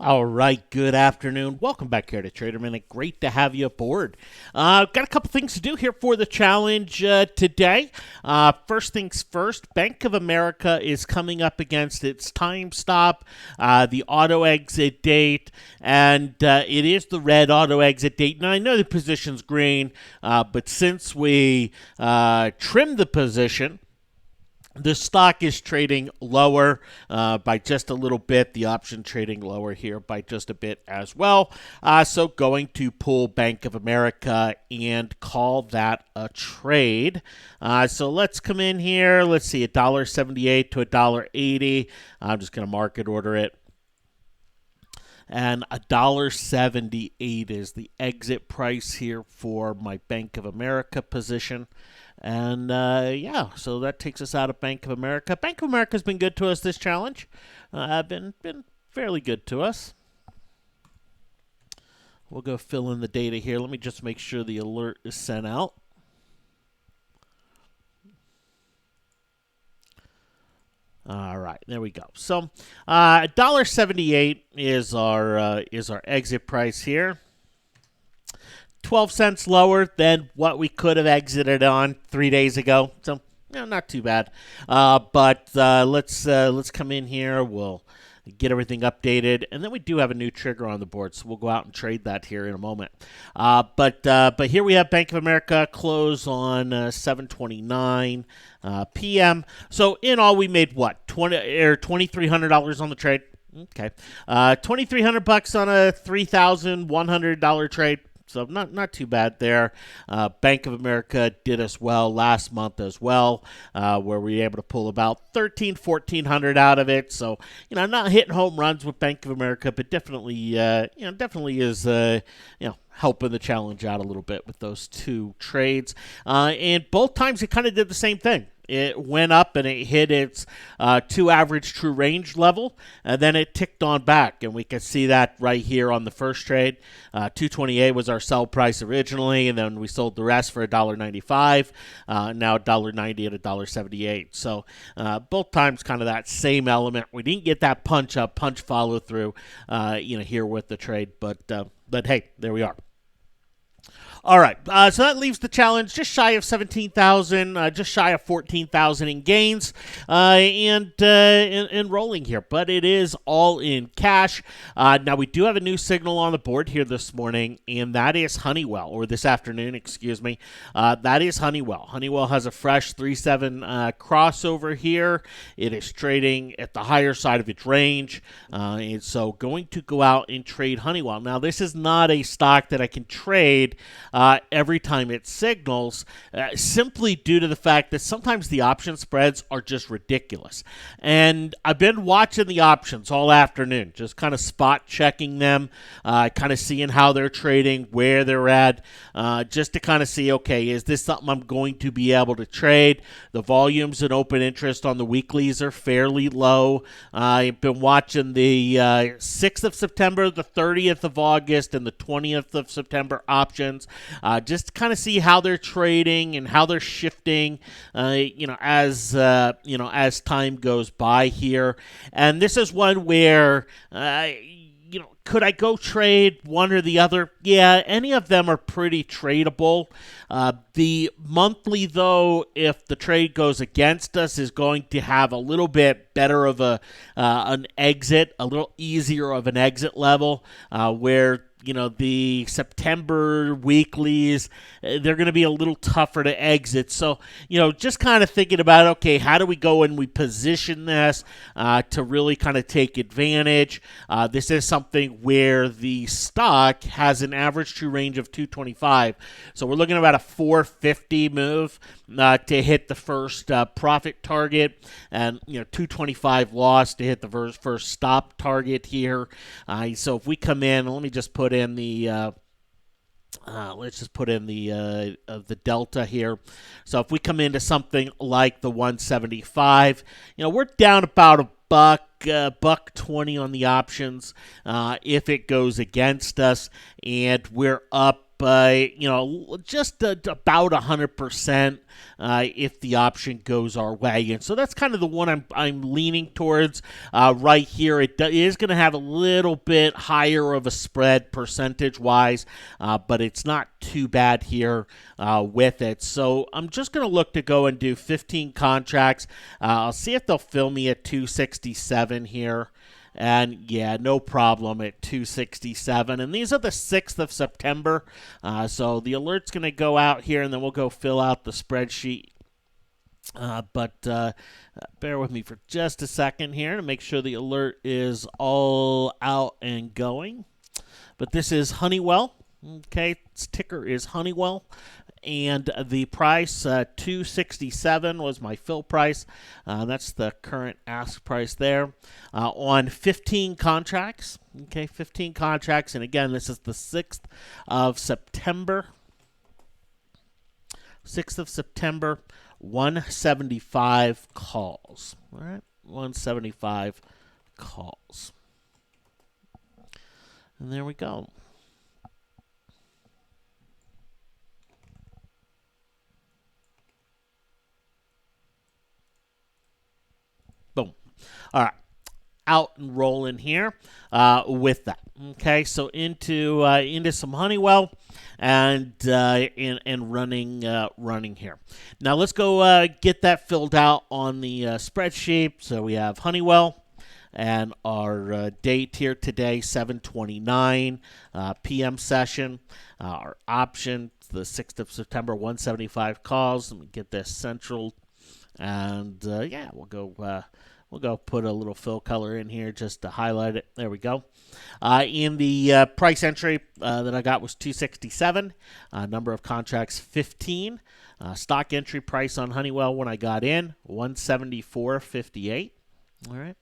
All right, good afternoon. Welcome back here to Trader Minute. Great to have you aboard. Got a couple things to do here for the challenge today. First things first, Bank of America is coming up against its time stop, the auto exit date, and it is the red auto exit date. Now, I know the position's green, but since we trimmed the position, the stock is trading lower by just a little bit. The option trading lower here by just a bit as well. So going to pull Bank of America and call that a trade. So let's come in here. Let's see, $1.78 to $1.80. I'm just going to market order it. And $1.78 is the exit price here for my Bank of America position. And yeah, so that takes us out of Bank of America. Bank of America has been good to us this challenge. Been fairly good to us. We'll go fill in the data here. Let me just make sure the alert is sent out. All right, there we go. So, $1.78 is our exit price here. 12 cents lower than what we could have exited on 3 days ago. So, not too bad. But let's come in here. We'll get everything updated, and then we do have a new trigger on the board, so we'll go out and trade that here in a moment. But here we have Bank of America close on 7:29 p.m. So in all, we made what, $2,300 on the trade. Okay, $2,300 on a $3,100 trade. So not too bad there. Bank of America did us well last month as well, where we were able to pull about $1,400 out of it. So not hitting home runs with Bank of America, but definitely definitely is helping the challenge out a little bit with those two trades. And both times it kind of did the same thing. It went up and it hit its 2 average true range level, and then it ticked on back. And we can see that right here on the first trade. 228 was our sell price originally, and then we sold the rest for $1.95. Now $1.90 at $1.78. So both times kind of that same element. We didn't get that punch up, punch follow through, here with the trade, but hey, there we are. All right, so that leaves the challenge just shy of 17,000, just shy of 14,000 in gains, and rolling here. But it is all in cash. Now we do have a new signal on the board here this morning, and that is Honeywell, or this afternoon, excuse me. That is Honeywell. Honeywell has a fresh 3-7 crossover here. It is trading at the higher side of its range, and so going to go out and trade Honeywell. Now this is not a stock that I can trade every time it signals, simply due to the fact that sometimes the option spreads are just ridiculous. And I've been watching the options all afternoon, just kind of spot checking them, kind of seeing how they're trading, where they're at, just to kind of see, okay, is this something I'm going to be able to trade? The volumes and open interest on the weeklies are fairly low. I've been watching the 6th of September, the 30th of August, and the 20th of September options. Just to kind of see how they're trading and how they're shifting, as time goes by here. And this is one where, could I go trade one or the other? Yeah, any of them are pretty tradable. The monthly, though, if the trade goes against us, is going to have a little bit better of an exit, a little easier of an exit level, where the September weeklies, they're going to be a little tougher to exit. So, just kind of thinking about, okay, how do we go and we position this to really kind of take advantage? This is something where the stock has an average true range of 225. So we're looking at about a 450 move to hit the first profit target, and 225 loss to hit the first stop target here. So if we come in, let me just put in the let's just put in the delta here. So if we come into something like the 175, we're down about a $1.20 on the options if it goes against us, and we're up by just about 100% if the option goes our way. And so that's kind of the one I'm leaning towards right here. It is going to have a little bit higher of a spread percentage-wise, but it's not too bad here with it. So I'm just going to look to go and do 15 contracts. I'll see if they'll fill me at 267 here. And yeah, no problem at 267. And these are the 6th of September. So the alert's going to go out here, and then we'll go fill out the spreadsheet. But bear with me for just a second here to make sure the alert is all out and going. But this is Honeywell. Okay, its ticker is Honeywell. And the price, $267 was my fill price. That's the current ask price there. On 15 contracts. Okay, 15 contracts. And again, this is the 6th of September. 6th of September, 175 calls. All right, 175 calls. And there we go. Boom. All right. Out and rolling here with that. Okay, so into some Honeywell and running here. Now let's go get that filled out on the spreadsheet. So we have Honeywell and our date here today, 7:29 p.m. session. Our option, the 6th of September, 175 calls. Let me get this central. And yeah, we'll go put a little fill color in here just to highlight it. There we go. In the price entry that I got was 267. Number of contracts 15. Stock entry price on Honeywell when I got in 174.58. All right.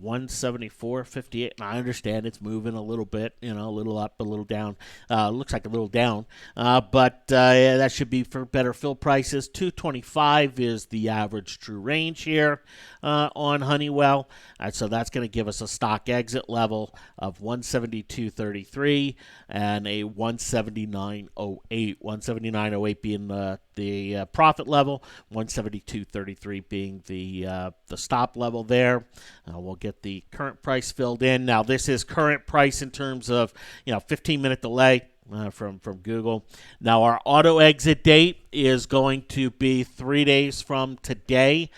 174.58. And I understand it's moving a little bit, a little up, a little down. Looks like a little down, but yeah, that should be for better fill prices. 225 is the average true range here on Honeywell. So that's going to give us a stock exit level of 172.33 and a 179.08. 179.08 being the profit level, 172.33 being the stop level there. We'll get the current price filled in. Now this is current price in terms of 15-minute delay from Google. Now our auto exit date is going to be 3 days from today.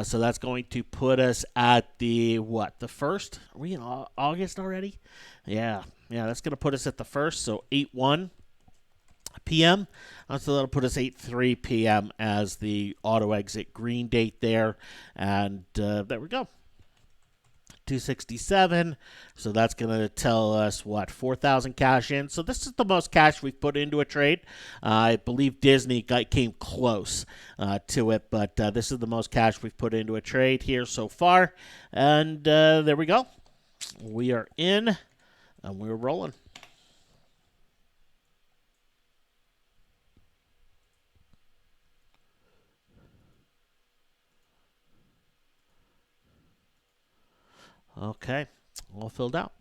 So that's going to put us at the 1st? Are we in August already? Yeah, that's going to put us at the 1st. So 8/1 p.m. So that'll put us 8/3 p.m. as the auto exit green date there. And there we go. 267. So that's going to tell us 4,000 cash in. So this is the most cash we've put into a trade. I believe Disney came close to it, but this is the most cash we've put into a trade here so far. And there we go. We are in and we're rolling. Okay, all filled out.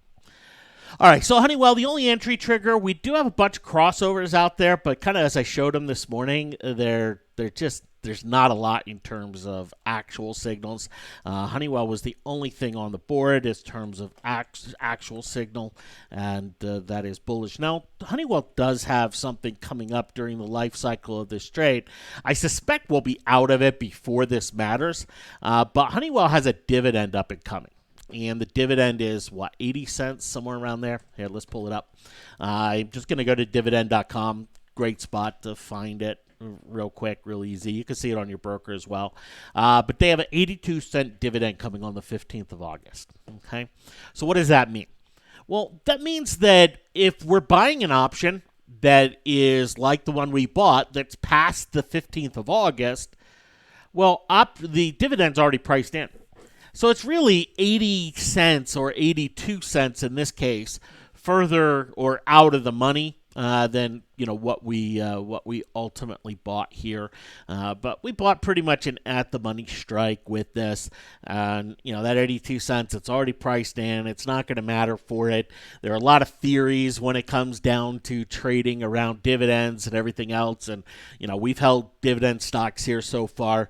All right, so Honeywell, the only entry trigger, we do have a bunch of crossovers out there, but kind of as I showed them this morning, they're just, there's not a lot in terms of actual signals. Honeywell was the only thing on the board in terms of actual signal, and that is bullish. Now, Honeywell does have something coming up during the life cycle of this trade. I suspect we'll be out of it before this matters, but Honeywell has a dividend up and coming. And the dividend is, 80 cents, somewhere around there? Here, let's pull it up. I'm just going to go to dividend.com. Great spot to find it real quick, real easy. You can see it on your broker as well. But they have an 82-cent dividend coming on the 15th of August. Okay, so what does that mean? Well, that means that if we're buying an option that is like the one we bought that's past the 15th of August, well, the dividend's already priced in. So it's really 80 cents or 82 cents in this case further or out of the money than what we ultimately bought here. But we bought pretty much an at the money strike with this, and that 82 cents, it's already priced in. It's not going to matter for it. There are a lot of theories when it comes down to trading around dividends and everything else, and we've held dividend stocks here so far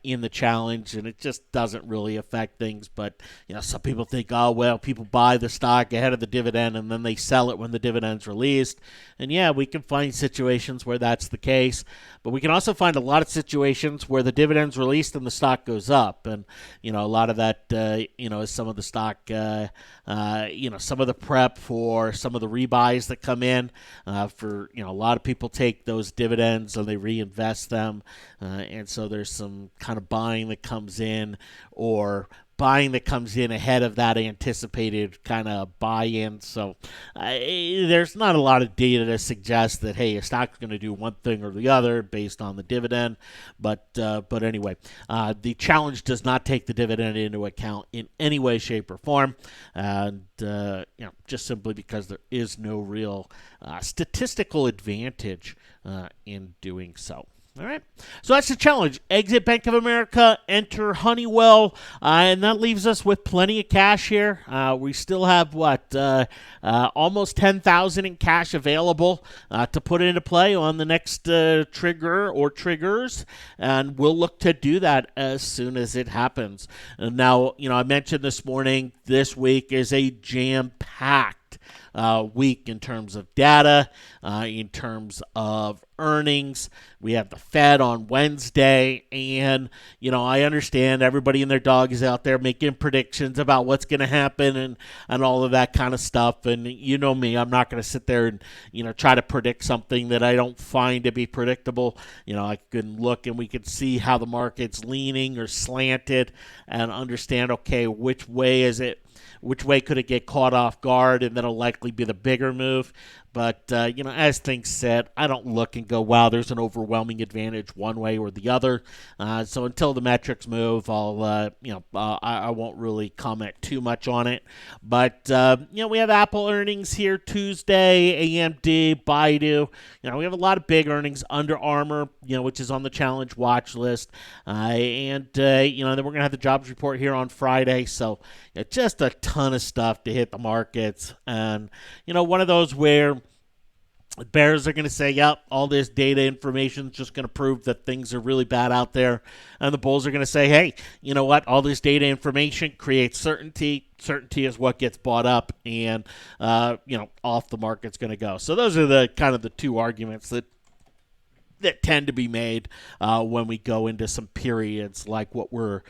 in the challenge, and it just doesn't really affect things. But some people think, oh well, people buy the stock ahead of the dividend and then they sell it when the dividend's released. And yeah, we can find situations where that's the case, but we can also find a lot of situations where the dividend's released and the stock goes up. And a lot of that is some of the stock some of the prep for some of the rebuys that come in. For a lot of people take those dividends and they reinvest them, and so there's some kind of buying that comes in, or buying that comes in ahead of that anticipated kind of buy-in. So there's not a lot of data to suggest that, hey, a stock's going to do one thing or the other based on the dividend. But anyway, the challenge does not take the dividend into account in any way, shape, or form. And just simply because there is no real statistical advantage in doing so. All right, so that's the challenge. Exit Bank of America, enter Honeywell, and that leaves us with plenty of cash here. We still have, almost $10,000 in cash available to put into play on the next trigger or triggers, and we'll look to do that as soon as it happens. And now, I mentioned this morning, this week is a jam-packed week in terms of data, in terms of earnings. We have the Fed on Wednesday, and I understand everybody and their dog is out there making predictions about what's going to happen and all of that kind of stuff. And you know me, I'm not going to sit there and try to predict something that I don't find to be predictable. I can look and we can see how the market's leaning or slanted and understand, okay, which way is it? Which way could it get caught off guard, and that'll likely be the bigger move. But, as things said, I don't look and go, wow, there's an overwhelming advantage one way or the other. So until the metrics move, I won't really comment too much on it. But, we have Apple earnings here Tuesday, AMD, Baidu. We have a lot of big earnings. Under Armour, which is on the challenge watch list. And then we're going to have the jobs report here on Friday. So just a ton of stuff to hit the markets. And, one of those where bears are going to say, yep, all this data information is just going to prove that things are really bad out there. And the bulls are going to say, hey, you know what? All this data information creates certainty. Certainty is what gets bought up, and, off the market's going to go. So those are the kind of the two arguments that tend to be made when we go into some periods like what we're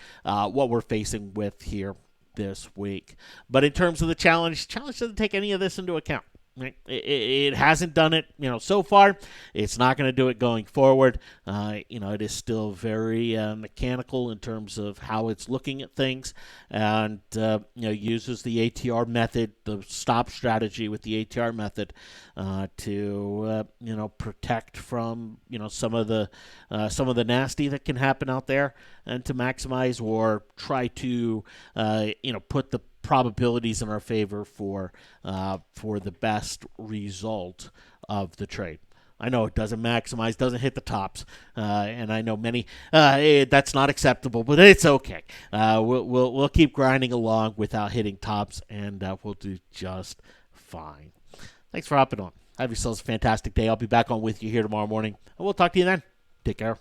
facing with here this week. But in terms of the challenge doesn't take any of this into account. Right? It hasn't done it, so far. It's not going to do it going forward. It is still very mechanical in terms of how it's looking at things, and uses the ATR method, the stop strategy with the ATR method, to protect from some of the nasty that can happen out there, and to maximize or try to put the probabilities in our favor for the best result of the trade. I know it doesn't maximize, doesn't hit the tops, and I know many that's not acceptable, but it's okay. We'll keep grinding along without hitting tops, and we'll do just fine. Thanks for hopping on. Have yourselves a fantastic day. I'll be back on with you here tomorrow morning, and we'll talk to you then. Take care.